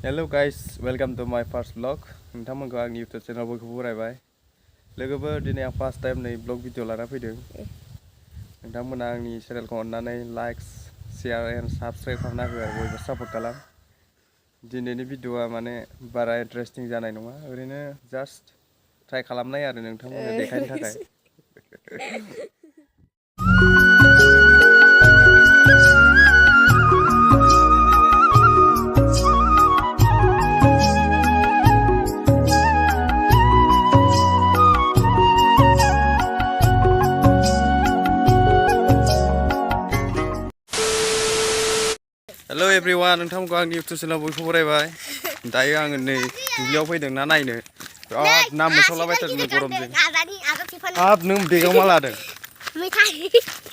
Hello guys, welcome to my first vlog. नोंथांमोनखौ आंनि YouTube channel बयखौबो बरायबाय। लोगोफोर दिनै आं first time नै vlog video लाना फैदों। नोंथांमोना आंनि channelखौ अननानै like, share and subscribe खालामना हो आरो बयबो support खालाम। दिनैनि भिडिअआ माने बारा interesting जानाय नङा, ओरैनो just try खालामनाय आरो नोंथांमोननो देखायनो थाखाय। Hello everyone, नोंथांमोनखौ आंनि YouTube channel बयखौबो बरायबाय। दायो आङो नै दुब्लियाव फैदों ना नायनो। बिराद ना मोनसावलाबायथारदों गरमजों। हाब नों बेगाव मा लादों?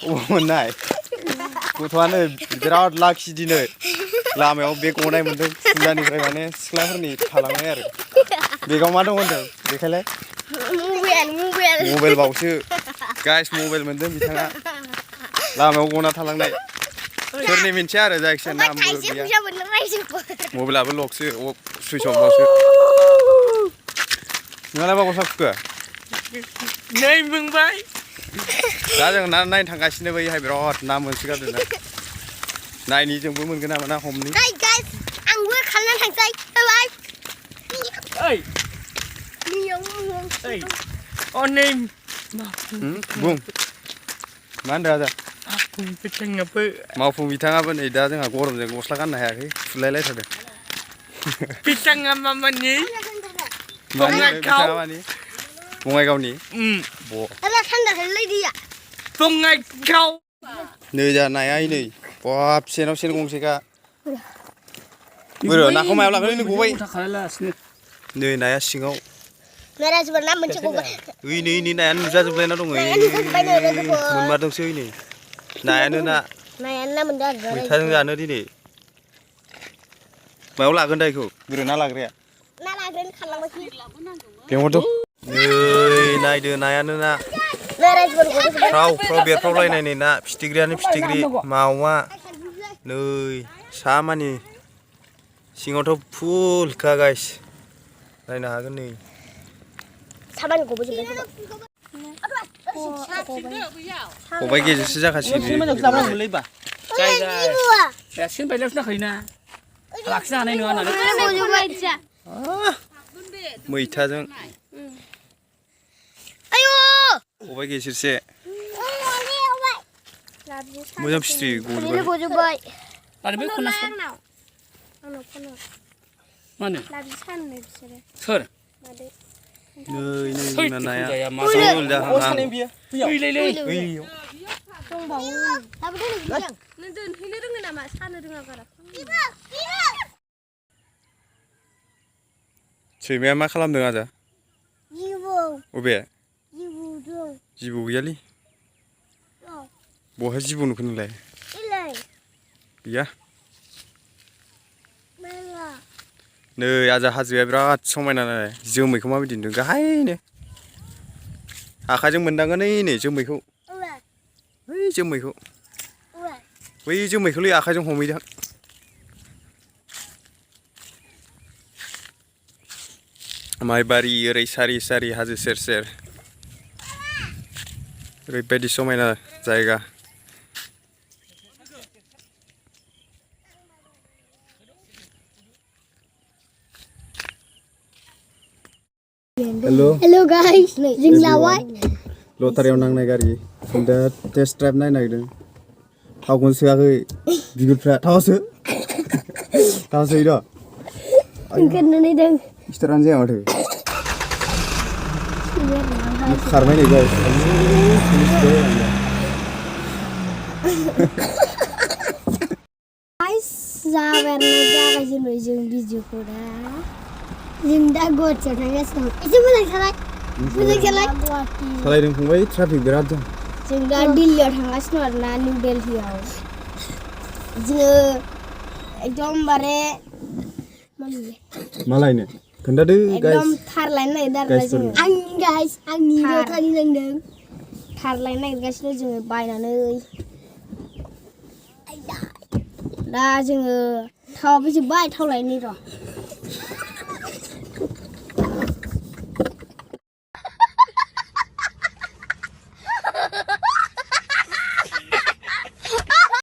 अबाव मोननाय? गथ'आनो बिराद लाखि दिनै। लामायाव बेग गनाय मोनदों। फुंजानिफ्राय माने सिख्लाफोरनि थालांनाय आरो। बेगाव मा दं होनदों? देखायलाय। मबाइल बावसो। गाइस मबाइल मोनदों बिथाङा। लामायाव गना थालांनाय। सोरनि मिन्थिया आरो जायखिजाया नामबो गैया। मबाइलाबो लकसो, सुइच अफ लसो। नोंहालाय मा गस्ला खुखो? नै मोनबाय। दा जों ना नायनो थांगासिनो बैहाय बिराद ना मोनसोगारदों ना। नायनि जोंबो मोनगोन नामा ना हमनि। आंबो खालामना थांसै। बाय। ओइ। ओइ। अ नै बुं। मा होनदों आदा? मावफुं बिथाङाबो नै दा जोंहा गरमजों गस्ला गाननो हायाखै फुलायलायथारदों। बिथाङा मामानि बङाइगावनि बङाइगाव नै जा नाया नै बाब सेनाव सेन गंसेखा बोरो नाखौ मायाव लागोन नों गबाय नै नाया सिङाव ओइ नै नायानो नुजाजोबलायना दङ मोनमारदोंसो ओइ नै नायानो ना मैथाजों जानो दिनै मायाव लागोन दा बेखौ बोरो ना लाग्राया लेंहरदों नै नायदो नायानो ना फ्राव फ्राव बेरफ्रावलायनाय नै ना फिथिख्रियानो फिथिख्रि मावा नै सामानि सिङावथ' फुलखा गाइस नायनो हागोन नै खबाइ गेजेरसो जाखासिगोन मैथाजों खबाइ गेजेरसे मोजां फिथ्रि गजोबबाय सोर नै नाया सैमाया मा खालामदों आदा? अबे? जिबौ गैयालै बहाय जिबौ नुखो नोंलाय? गैया नै आजा हाजोआ बिराद समायना नालाय जोमैखौ माबायदि नुदों गाहायनो आखाइजों मोनदांगोन नै जोमैखौ बै जोमैखौलै आखाइजों हमहैदां माइबारि ओरै सारि सारि हाजो सेर सेर ओरैबायदि समायना जायगा हेलो गाइस जों लाबाय लटारियाव नांनाय गारि जों दा टेस्ट ड्राइभ नायनो नागिरदों थावखौनो सोआखै बिगुरफ्रा थावसो दा स्टारानो जाया माथो खारबाय नै गाइस जागायजेनबाय जों भिडिअखौ दा जों दा गुवाहाटियाव थांगासिनो दं एसे मोजां सालायदों फंबाय ट्राफिक बिराद दं जों दा दिल्लीयाव थांगासिनो दं आरोना निउ दिल्लीयाव जोङो एकदमबारे मा लायनो खोन्थादो एकदम थार लायनो नागिरदों आरोना जोङो आंनि लटारि नांदों थार लायनो नागिरगासिनो जोङो बायनानै दा जोङो थावाबो जोब्बाय थाव लायनि र'